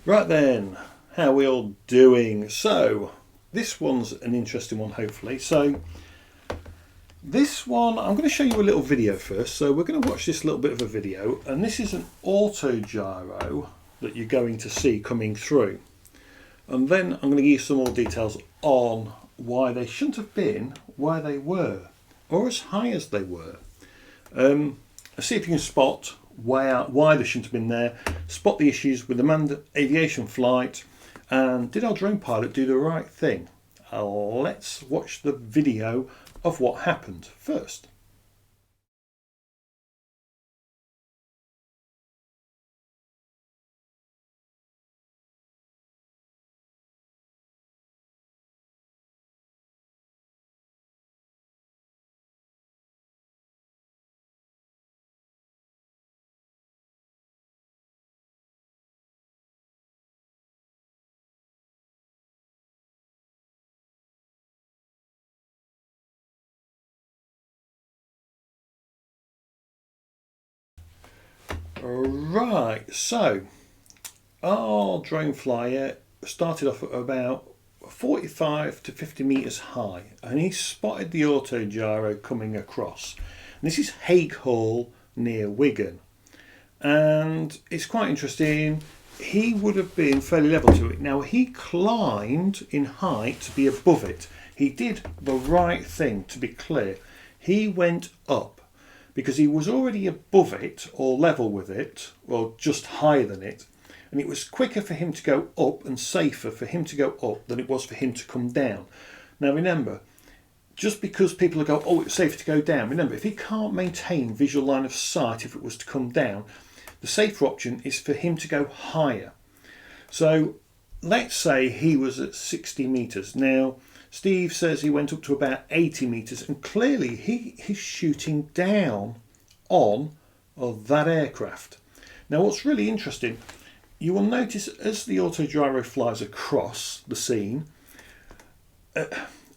Right then, how are we all doing? So, this one's an interesting one, hopefully. So, this one, I'm going to show you a little video first. So, we're going to watch this little bit of a video, and this is an auto gyro that you're going to see coming through. And then I'm going to give you some more details on why they shouldn't have been where they were, or as high as they were. See if you can spot why they shouldn't have been there, spot the issues with the manned aviation flight, and did our drone pilot do the right thing? Let's watch the video of what happened first. Right, so our drone flyer started off at about 45 to 50 metres high, and he spotted the auto gyro coming across. And this is Hague Hall near Wigan, and it's quite interesting. He would have been fairly level to it. Now, he climbed in height to be above it. He did the right thing, to be clear. He went up because he was already above it or level with it or just higher than it, and it was quicker for him to go up and safer for him to go up than it was for him to come down. Now remember, just because people go, oh, it's safer to go down, remember, if he can't maintain visual line of sight if it was to come down, the safer option is for him to go higher. So let's say he was at 60 metres. Now Steve says he went up to about 80 metres, and clearly he's shooting down on that aircraft. Now what's really interesting, you will notice as the auto gyro flies across the scene,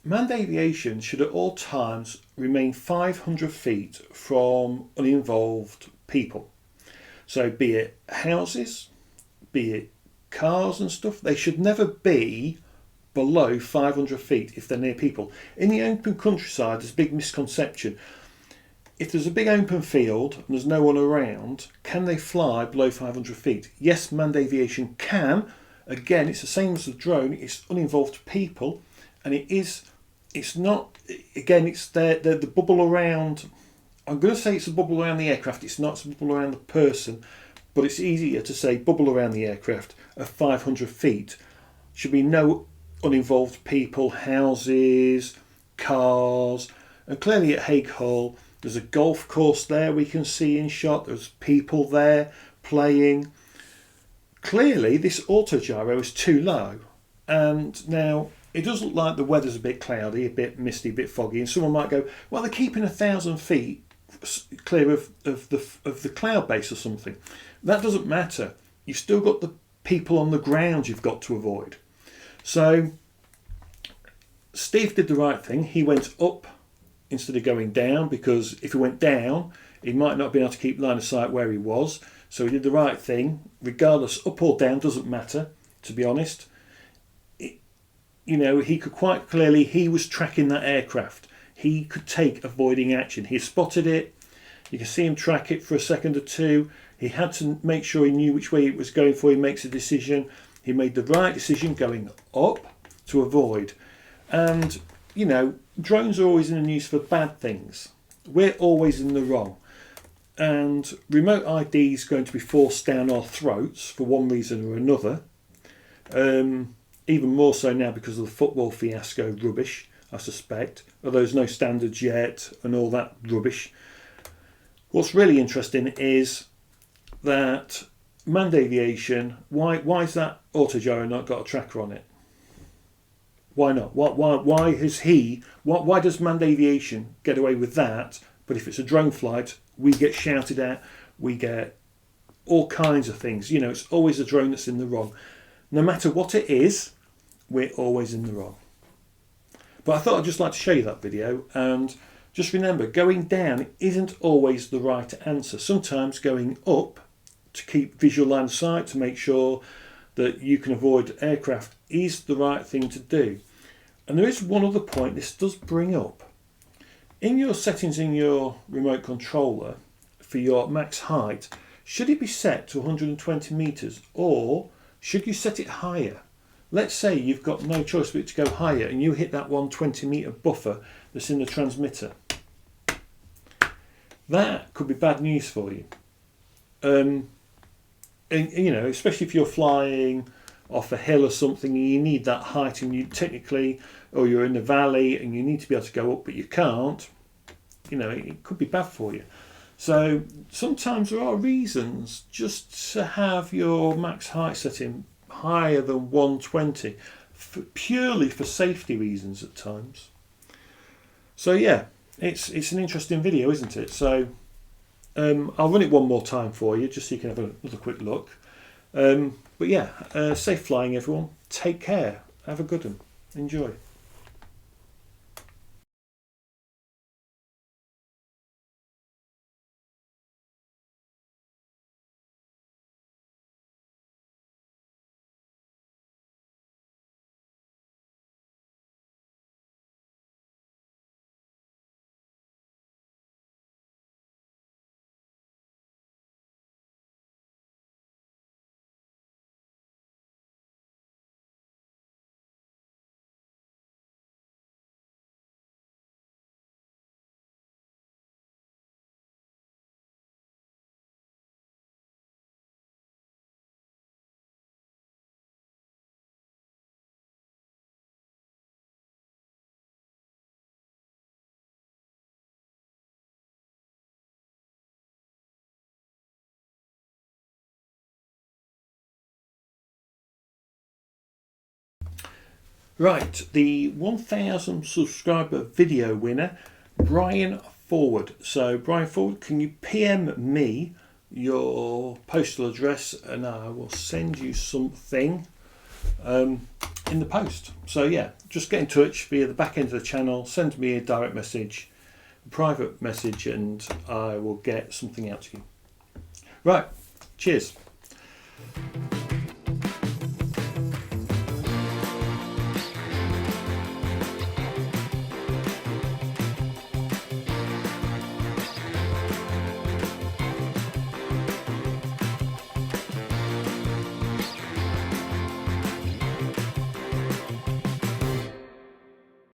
manned aviation should at all times remain 500 feet from uninvolved people. So be it houses, be it cars and stuff, they should never be below 500 feet if they're near people. In the open countryside, there's a big misconception. If there's a big open field and there's no one around, can they fly below 500 feet? Yes, manned aviation can. Again, it's the same as the drone. It's uninvolved people, and it's not, again, it's the bubble around. I'm going to say it's a bubble around the aircraft. It's not a bubble around the person, but it's easier to say bubble around the aircraft at 500 feet. Should be no uninvolved people, houses, cars, and clearly at Hague Hall there's a golf course there we can see in shot. There's people there playing. Clearly this auto gyro is too low, and now it does look like the weather's a bit cloudy, a bit misty, a bit foggy, and someone might go, well, they're keeping 1,000 feet clear of the cloud base or something. That doesn't matter. You've still got the people on the ground you've got to avoid. So Steve did the right thing. He went up instead of going down, because if he went down he might not be able to keep line of sight where he was. So he did the right thing. Regardless, up or down doesn't matter, to be honest. He could quite clearly, he was tracking that aircraft. He could take avoiding action. He spotted it. You can see him track it for a second or two. He had to make sure he knew which way it was going before he makes a decision. He made the right decision going up to avoid. And, drones are always in the news for bad things. We're always in the wrong. And remote ID is going to be forced down our throats for one reason or another. Even more so now because of the football fiasco rubbish, I suspect. Although there's no standards yet and all that rubbish. What's really interesting is that manned aviation, why's that auto gyro not got a tracker on it? Why not? Why does manned aviation get away with that, but if it's a drone flight we get shouted at, we get all kinds of things? It's always a drone that's in the wrong. No matter what it is, we're always in the wrong. But I thought I'd just like to show you that video, and just remember, going down isn't always the right answer. Sometimes going up to keep visual line of sight, to make sure that you can avoid aircraft is the right thing to do. And there is one other point this does bring up. In your settings in your remote controller for your max height, should it be set to 120 metres or should you set it higher? Let's say you've got no choice but to go higher and you hit that 120 metre buffer that's in the transmitter. That could be bad news for you. And, you know, especially if you're flying off a hill or something and you need that height and you technically, or you're in the valley and you need to be able to go up but you can't, you know, it could be bad for you. So sometimes there are reasons just to have your max height setting higher than 120 purely for safety reasons at times. So yeah, it's an interesting video, isn't it? So I'll run it one more time for you just so you can have another quick look. But yeah, safe flying everyone, take care, have a good one, enjoy. Right, the 1000 subscriber video winner, Brian Forward. So Brian Forward, can you PM me your postal address and I will send you something in the post. So yeah, just get in touch via the back end of the channel, send me a direct message, a private message, and I will get something out to you. Right, cheers.